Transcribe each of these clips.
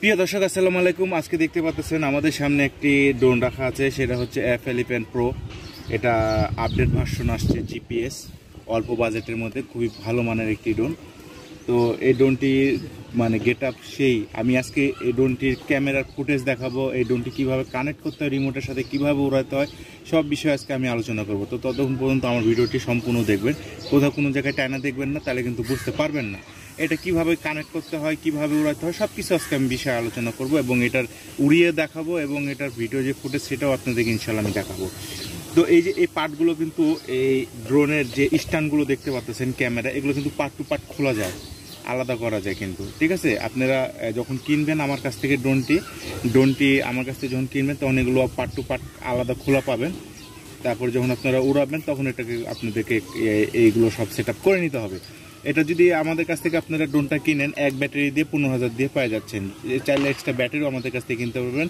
প্রিয় দর্শক আসসালামু আলাইকুম। আজকে দেখতে পাচ্ছেন আমাদের সামনে একটি ড্রোন রাখা আছে, সেটা হচ্ছে F11 Pro। এটা আপডেট ভার্সন আসছে, জিপিএস, অল্প বাজেটের মধ্যে খুবই ভালো মানের একটি ড্রোন। তো এই ড্রোনটি মানে গেট আপ সেই। আমি আজকে এই ড্রোনটির ক্যামেরার ফুটেজ দেখাবো, এই ড্রোনটি কীভাবে কানেক্ট করতে হয়, রিমোটের সাথে কীভাবে উড়াতে হয়, সব বিষয়ে আজকে আমি আলোচনা করব। তো ততক্ষণ পর্যন্ত আমার ভিডিওটি সম্পূর্ণ দেখবেন, কোথাও কোনো জায়গায় টানা দেখবেন না, তাহলে কিন্তু বুঝতে পারবেন না এটা কিভাবে কানেক্ট করতে হয়, কিভাবে উড়াতে হয়, সব কিছু আজকে আমি বিষয়ে আলোচনা করব এবং এটার উড়িয়ে দেখাবো এবং এটার ভিডিও যে ফুটেজ সেটাও আপনাদেরকে ইনশাল্লাহ আমি দেখাবো। তো এই যে এই পার্টগুলো কিন্তু এই ড্রোনের যে স্ট্যান্ডগুলো দেখতে পাচ্ছেন ক্যামেরা, এগুলো কিন্তু পার্ট টু পার্ট খোলা যায়, আলাদা করা যায় কিন্তু, ঠিক আছে। আপনারা যখন কিনবেন আমার কাছ থেকে ড্রোনটি আমার কাছ থেকে যখন কিনবেন তখন এগুলো পার্ট টু পার্ট আলাদা খোলা পাবেন। তারপর যখন আপনারা উড়াবেন তখন এটাকে আপনাদেরকে এইগুলো সব সেট আপ করে নিতে হবে। এটা যদি আমাদের কাছ থেকে আপনারা ড্রোনটা কিনেন, এক ব্যাটারি দিয়ে 15,000 দিয়ে পেয়ে যাচ্ছেন। চাইলে এক্সট্রা ব্যাটারিও আমাদের কাছ থেকে কিনতে পারবেন।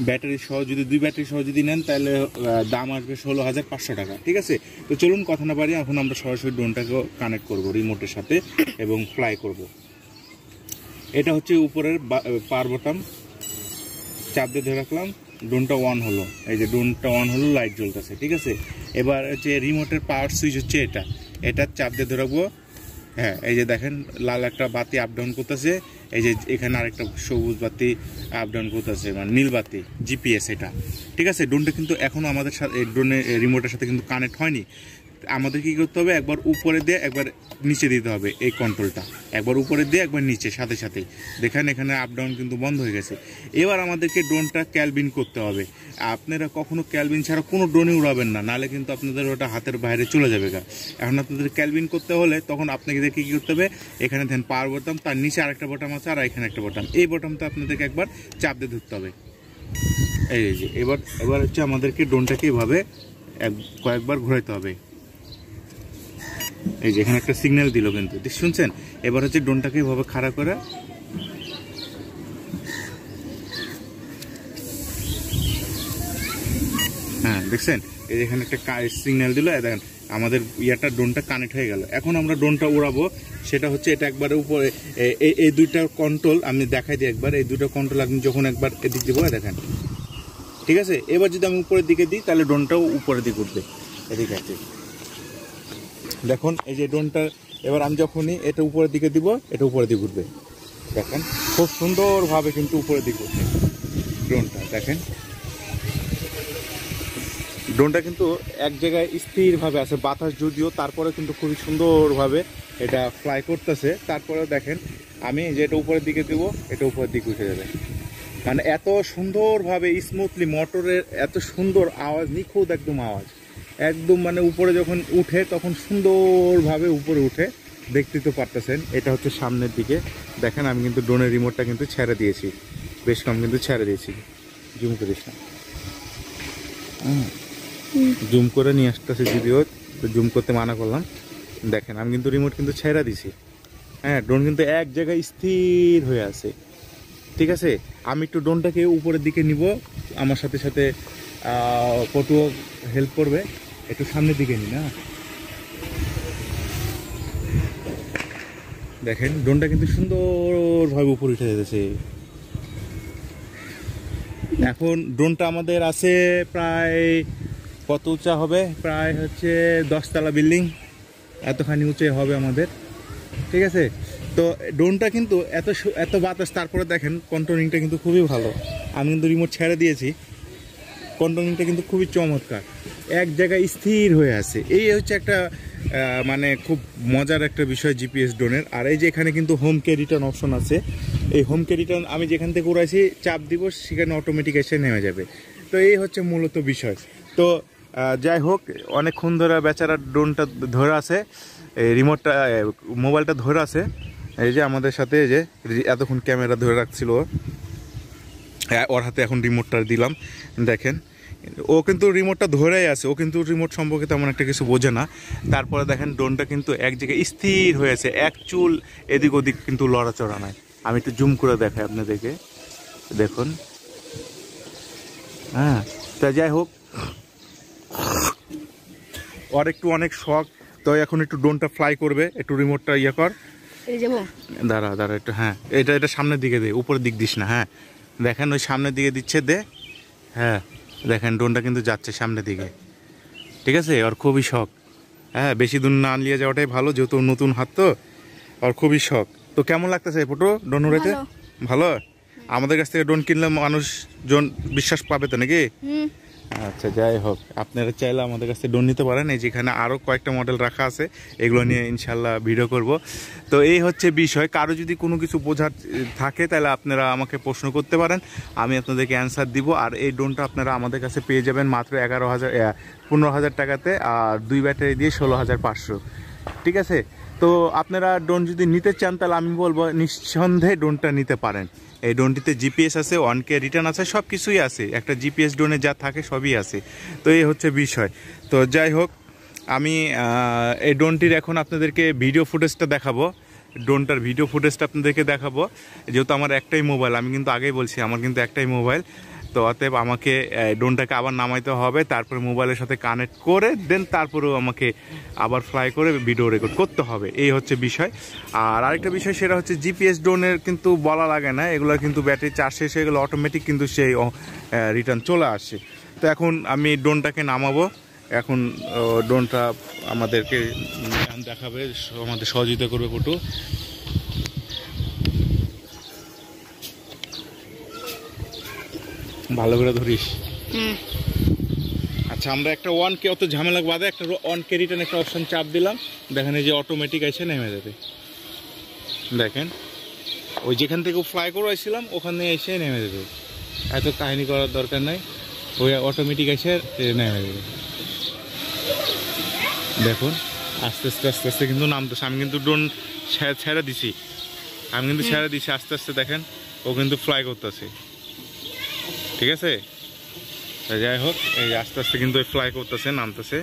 ব্যাটারি সহ যদি 2 ব্যাটারি সহ যদি নেন তাহলে দাম আসবে 16,500 টাকা, ঠিক আছে। তো চলুন কথা না বাড়িয়ে এখন আমরা সরাসরি ড্রোনটাকে কানেক্ট করব রিমোটের সাথে এবং ফ্লাই করব। এটা হচ্ছে উপরের পাওয়ার বাটন, চাপ দিয়ে ধরে রাখলাম, ড্রোনটা অন হলো। এই যে ড্রোনটা অন হলো, লাইট জ্বলতেছে, ঠিক আছে। এবার হচ্ছে রিমোটের পাওয়ার সুইচ হচ্ছে এটা চাপ দিয়ে ধরে রাখবো। হ্যাঁ, এই যে দেখেন লাল একটা বাতি আপ ডাউন করতেছে, এই যে এখানে আরেকটা সবুজ বাতি আপ ডাউন করতেছে, মানে নীল বাতি, জিপিএস এটা, ঠিক আছে। ড্রোনটা কিন্তু এখনও আমাদের সাথে ড্রোনের রিমোটের সাথে কিন্তু কানেক্ট হয়নি। আমাদের কী করতে হবে, একবার উপরে দিয়ে একবার নিচে দিতে হবে এই কন্ট্রোলটা, একবার উপরে দিয়ে একবার নিচে, সাথে সাথেই দেখেন এখানে আপ ডাউন কিন্তু বন্ধ হয়ে গেছে। এবার আমাদেরকে ড্রোনটা ক্যালবিন করতে হবে। আপনারা কখনো ক্যালবিন ছাড়া কোনো ড্রোনই উড়াবেন না, নাহলে কিন্তু আপনাদের ওটা হাতের বাইরে চলে যাবে গা। এখন আপনাদের ক্যালবিন করতে হলে তখন আপনাদেরকে কী করতে হবে, এখানে দেখেন পাওয়ার বোতাম, তার নিচে আরেকটা বোতাম আছে, আর এখানে একটা বোতাম, এই বোতামটা আপনাদেরকে একবার চাপ দিয়ে ধরতে হবে। এই যে এবার হচ্ছে আমাদেরকে ড্রোনটাকে এভাবে কয়েকবার ঘোরাইতে হবে। এই যে এখানে একটা সিগন্যাল দিল কিন্তু, শুনছেন। এবার হচ্ছে ড্রোনটাকে এভাবে খাড়া করে হ্যাঁ দেখছেন, এই যে এখানে একটা সিগন্যাল দিল, দেখেন আমাদের ড্রোনটা কানেক্ট হয়ে গেল। এখন আমরা ড্রোনটা উড়াবো, সেটা হচ্ছে এটা একবারে উপরে এই দুইটা কন্ট্রোল আমি দেখাই দিই একবার। এই দুইটা কন্ট্রোল আপনি যখন একবার এদিক দিব দেখেন, ঠিক আছে। এবার যদি আমি উপরের দিকে দিই তাহলে ড্রোনটাও উপরের দিকে উঠবে, এদিকে আছে দেখুন। এই যে ড্রোনটা এবার আমি যখনই এটা উপরের দিকে দিব, এটা উপরের দিকে উঠবে, দেখেন খুব সুন্দরভাবে কিন্তু উপরের দিকে উঠছে ড্রোনটা। দেখেন ড্রোনটা কিন্তু এক জায়গায় স্থিরভাবে আছে, বাতাস যদিও, তারপরে কিন্তু খুবই সুন্দরভাবে এটা ফ্লাই করতেছে। তারপরেও দেখেন আমি যে এটা উপরের দিকে দেবো, এটা উপরের দিকে উঠে যাবে, মানে এত সুন্দরভাবে স্মুথলি, মোটরের এত সুন্দর আওয়াজ, নিখুঁত একদম আওয়াজ, একদম মানে উপরে যখন উঠে তখন সুন্দরভাবে উপরে উঠে, দেখতে তো পারতেছেন। এটা হচ্ছে সামনের দিকে দেখেন, আমি কিন্তু ড্রোনের রিমোটটা কিন্তু ছেড়ে দিয়েছি, বেশ কম কিন্তু ছেড়ে দিয়েছি। জুম করিস না, জুম করে নিয়ে আসতেছি যদিও, তো জুম করতে মানা করলাম। দেখেন আমি কিন্তু রিমোট কিন্তু ছেড়ে দিছি। হ্যাঁ, ড্রোন কিন্তু এক জায়গায় স্থির হয়ে আছে, ঠিক আছে। আমি একটু ড্রোনটাকে উপরের দিকে নিব, আমার সাথে সাথে ফটোও হেল্প করবে। একটু সামনের দিকে নি না, দেখেন ড্রোনটা কিন্তু সুন্দরভাবে উপরে উঠে যেতেছে। এখন ড্রোনটা আমাদের আছে প্রায় কত উঁচা হবে, প্রায় হচ্ছে 10 তলা বিল্ডিং, এতখানি উঁচে হবে আমাদের, ঠিক আছে। তো ড্রোনটা কিন্তু এত বাতাস, তারপরে দেখেন কন্ট্রোলিংটা কিন্তু খুবই ভালো। আমি কিন্তু রিমোট ছেড়ে দিয়েছি, কন্ট্রোলিংটা কিন্তু খুবই চমৎকার, এক জায়গায় স্থির হয়ে আছে। এই হচ্ছে একটা মানে খুব মজার একটা বিষয় জিপিএস ড্রোনের। আর এই যে এখানে কিন্তু হোম কে রিটার্ন অপশন আছে, এই হোম কে রিটার্ন আমি যেখান থেকে উড়াইছি চাপ দিব, সেখানে অটোমেটিক এসে নেমে যাবে। তো এই হচ্ছে মূলত বিষয়। তো যাই হোক, অনেকক্ষণ ধরে বেচারা ড্রোনটা ধরে আছে, এই রিমোটটা মোবাইলটা ধরে আছে। এই যে আমাদের সাথে এই যে এতক্ষণ ক্যামেরা ধরে রাখছিল, ওর হাতে এখন রিমোটটা দিলাম, দেখেন ও কিন্তু রিমোটটা ধরেই আছে, ও কিন্তু রিমোট সম্পর্কে তেমন একটা কিছু বোঝে না। তারপরে দেখেন ড্রোনটা কিন্তু এক জায়গায় স্থির হয়েছে, এক চুল এদিক ওদিক কিন্তু লড়াচড়া নাই। আমি একটু জুম করে দেখাই আপনাদেরকে, দেখুন। হ্যাঁ, তা যাই হোক, ওর একটু অনেক শখ, তো এখন একটু ড্রোনটা ফ্লাই করবে, একটু রিমোটটা ইয়ে কর। দাঁড়া দাঁড়া একটু, হ্যাঁ এটা সামনের দিকে দে, উপরের দিক দিস না। হ্যাঁ দেখেন ওই সামনের দিকে দিচ্ছে, দে। হ্যাঁ দেখেন ড্রোনটা কিন্তু যাচ্ছে সামনের দিকে, ঠিক আছে। আর খুবই শখ, হ্যাঁ বেশি দূর না নিয়ে যাওয়াটাই ভালো, যেহেতু নতুন হাত তো। আর খুবই শখ। তো কেমন লাগতেছে ফটো ড্রোন উড়াইতে? ভালো। আমাদের কাছ থেকে ড্রোন কিনলে মানুষজন বিশ্বাস পাবে তো নাকি? আচ্ছা যাই হোক, আপনারা চাইলে আমাদের কাছে ড্রোন নিতে পারেন। এই যেখানে আরও কয়েকটা মডেল রাখা আছে, এগুলো নিয়ে ইনশাল্লাহ ভিডিও করব। তো এই হচ্ছে বিষয়। কারো যদি কোনো কিছু বোঝার থাকে তাহলে আপনারা আমাকে প্রশ্ন করতে পারেন, আমি আপনাদেরকে অ্যান্সার দিব। আর এই ড্রোনটা আপনারা আমাদের কাছে পেয়ে যাবেন মাত্র 15,000 টাকাতে, আর 2 ব্যাটারি দিয়ে 16,500, ঠিক আছে। তো আপনারা ড্রোন যদি নিতে চান তাহলে আমি বলবো নিঃসন্দেহে ড্রোনটা নিতে পারেন। এই ড্রোনটিতে জিপিএস আছে, 1K রিটার্ন আছে, সব কিছুই আছে। একটা জিপিএস ড্রোনে যা থাকে সবই আছে। তো এই হচ্ছে বিষয়। তো যাই হোক, আমি এই ড্রোনটির এখন আপনাদেরকে ভিডিও ফুটেজটা দেখাবো। ড্রোনটার ভিডিও ফুটেজটা আপনাদেরকে দেখাবো। যেহেতু আমার একটাই মোবাইল, আমি কিন্তু আগেই বলছি আমার কিন্তু একটাই মোবাইল, তো অতএব আমাকে ড্রোনটাকে আবার নামাইতে হবে, তারপরে মোবাইলের সাথে কানেক্ট করে দেন তারপরেও আমাকে আবার ফ্লাই করে ভিডিও রেকর্ড করতে হবে। এই হচ্ছে বিষয়। আর আরেকটা বিষয় সেটা হচ্ছে জিপিএস ড্রোনের কিন্তু বলা লাগে না, এগুলো কিন্তু ব্যাটারি চার্জ শেষ হয়ে গেলে অটোমেটিক কিন্তু সেই রিটার্ন চলে আসে। তো এখন আমি ড্রোনটাকে নামাবো। এখন ড্রোনটা আমাদেরকে দেখাবে, আমাদের সহযোগিতা করবে ফটো। ভালো করে ধরিস। আচ্ছা আমরা একটা 1K অত ঝামেলা বাদে একটা 1K রিটার্ন একটা অপশন চাপ দিলাম, দেখেন এই যে অটোমেটিক এসে নেমে যাবে। দেখেন ওই যেখান থেকে ফ্লাই করে আসছিলাম ওখানে এসে নেমে যাবে, এত কাহিনী করার দরকার নাই, ওই অটোমেটিক এসে নেমে যাবে। দেখুন আস্তে আস্তে আস্তে আস্তে কিন্তু নামতেছে। আমি কিন্তু ড্রোন ছেড়ে দিছি, আস্তে আস্তে দেখেন ও কিন্তু ফ্লাই করতেছে, ঠিক আছে। যাই হোক এই আস্তে আস্তে কিন্তু ফ্লাই করতেছে, নামতেছে।